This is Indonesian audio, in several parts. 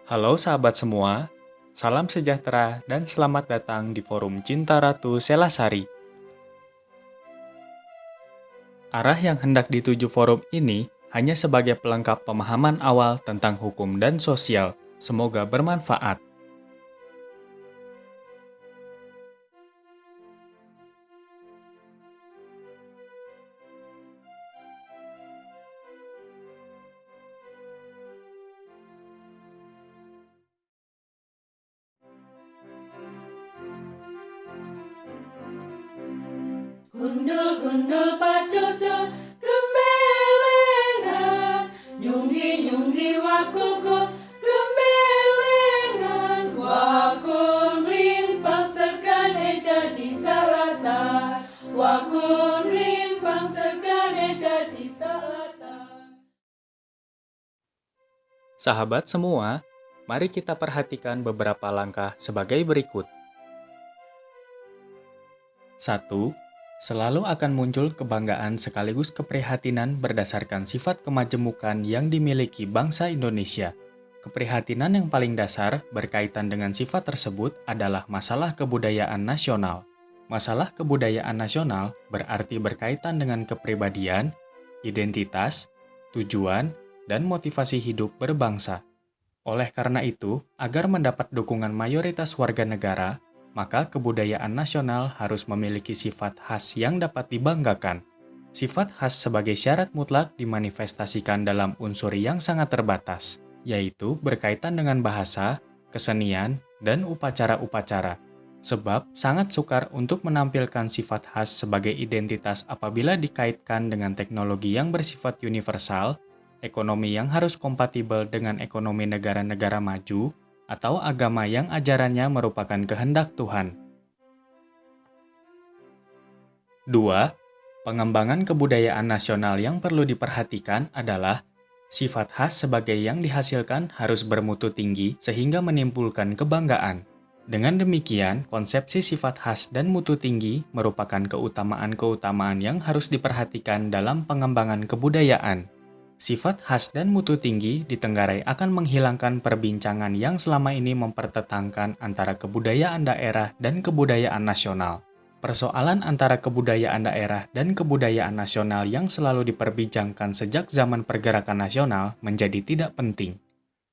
Halo sahabat semua, salam sejahtera dan selamat datang di Forum Cinta Ratu Selasari. Arah yang hendak dituju forum ini hanya sebagai pelengkap pemahaman awal tentang hukum dan sosial. Semoga bermanfaat. Gundul-gundul pacucul gembelengan, nyunggi-nyunggi wakulku gembelengan, wakul rimpang sekane dadi salatan, wakul rimpang sekane dadi salatan. Sahabat semua, mari kita perhatikan beberapa langkah sebagai berikut. 1. Selalu akan muncul kebanggaan sekaligus keprihatinan berdasarkan sifat kemajemukan yang dimiliki bangsa Indonesia. Keprihatinan yang paling dasar berkaitan dengan sifat tersebut adalah masalah kebudayaan nasional. Masalah kebudayaan nasional berarti berkaitan dengan kepribadian, identitas, tujuan, dan motivasi hidup berbangsa. Oleh karena itu, agar mendapat dukungan mayoritas warga negara, maka kebudayaan nasional harus memiliki sifat khas yang dapat dibanggakan. Sifat khas sebagai syarat mutlak dimanifestasikan dalam unsur yang sangat terbatas, yaitu berkaitan dengan bahasa, kesenian, dan upacara-upacara. Sebab sangat sukar untuk menampilkan sifat khas sebagai identitas apabila dikaitkan dengan teknologi yang bersifat universal, ekonomi yang harus kompatibel dengan ekonomi negara-negara maju, atau agama yang ajarannya merupakan kehendak Tuhan. 2. Pengembangan kebudayaan nasional yang perlu diperhatikan adalah sifat khas sebagai yang dihasilkan harus bermutu tinggi sehingga menimbulkan kebanggaan. Dengan demikian, konsepsi sifat khas dan mutu tinggi merupakan keutamaan-keutamaan yang harus diperhatikan dalam pengembangan kebudayaan. Sifat khas dan mutu tinggi ditenggarai akan menghilangkan perbincangan yang selama ini mempertentangkan antara kebudayaan daerah dan kebudayaan nasional. Persoalan antara kebudayaan daerah dan kebudayaan nasional yang selalu diperbincangkan sejak zaman pergerakan nasional menjadi tidak penting.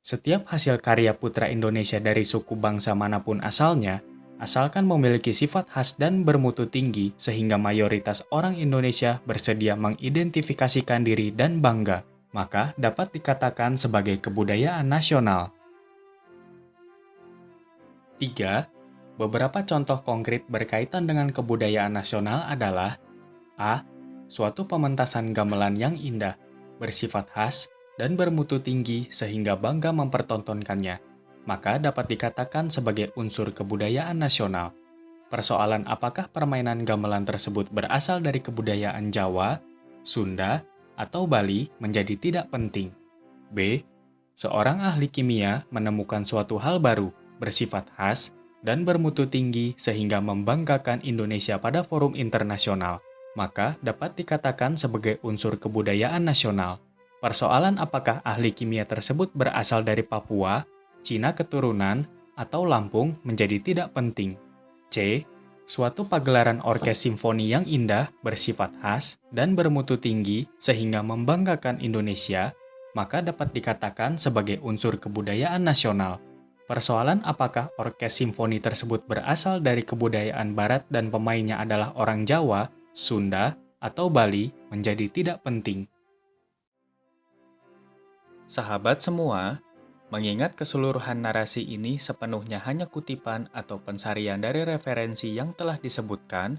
Setiap hasil karya putra Indonesia dari suku bangsa manapun asalnya, asalkan memiliki sifat khas dan bermutu tinggi sehingga mayoritas orang Indonesia bersedia mengidentifikasikan diri dan bangga, maka dapat dikatakan sebagai kebudayaan nasional. 3. Beberapa contoh konkret berkaitan dengan kebudayaan nasional adalah A. Suatu pementasan gamelan yang indah, bersifat khas, dan bermutu tinggi sehingga bangga mempertontonkannya, maka dapat dikatakan sebagai unsur kebudayaan nasional. Persoalan apakah permainan gamelan tersebut berasal dari kebudayaan Jawa, Sunda, atau Bali menjadi tidak penting. B. Seorang ahli kimia menemukan suatu hal baru, bersifat khas, dan bermutu tinggi sehingga membanggakan Indonesia pada forum internasional, maka dapat dikatakan sebagai unsur kebudayaan nasional. Persoalan apakah ahli kimia tersebut berasal dari Papua, Cina keturunan, atau Lampung menjadi tidak penting. C. Suatu pagelaran orkes simfoni yang indah, bersifat khas, dan bermutu tinggi sehingga membanggakan Indonesia, maka dapat dikatakan sebagai unsur kebudayaan nasional. Persoalan apakah orkes simfoni tersebut berasal dari kebudayaan barat dan pemainnya adalah orang Jawa, Sunda, atau Bali menjadi tidak penting. Sahabat semua, mengingat keseluruhan narasi ini sepenuhnya hanya kutipan atau pensarian dari referensi yang telah disebutkan,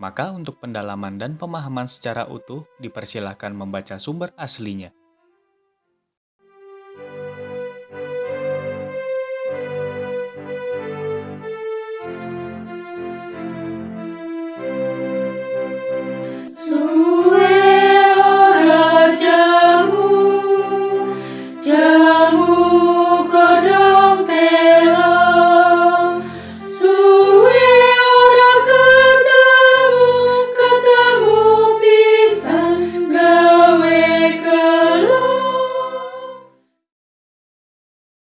maka untuk pendalaman dan pemahaman secara utuh dipersilahkan membaca sumber aslinya.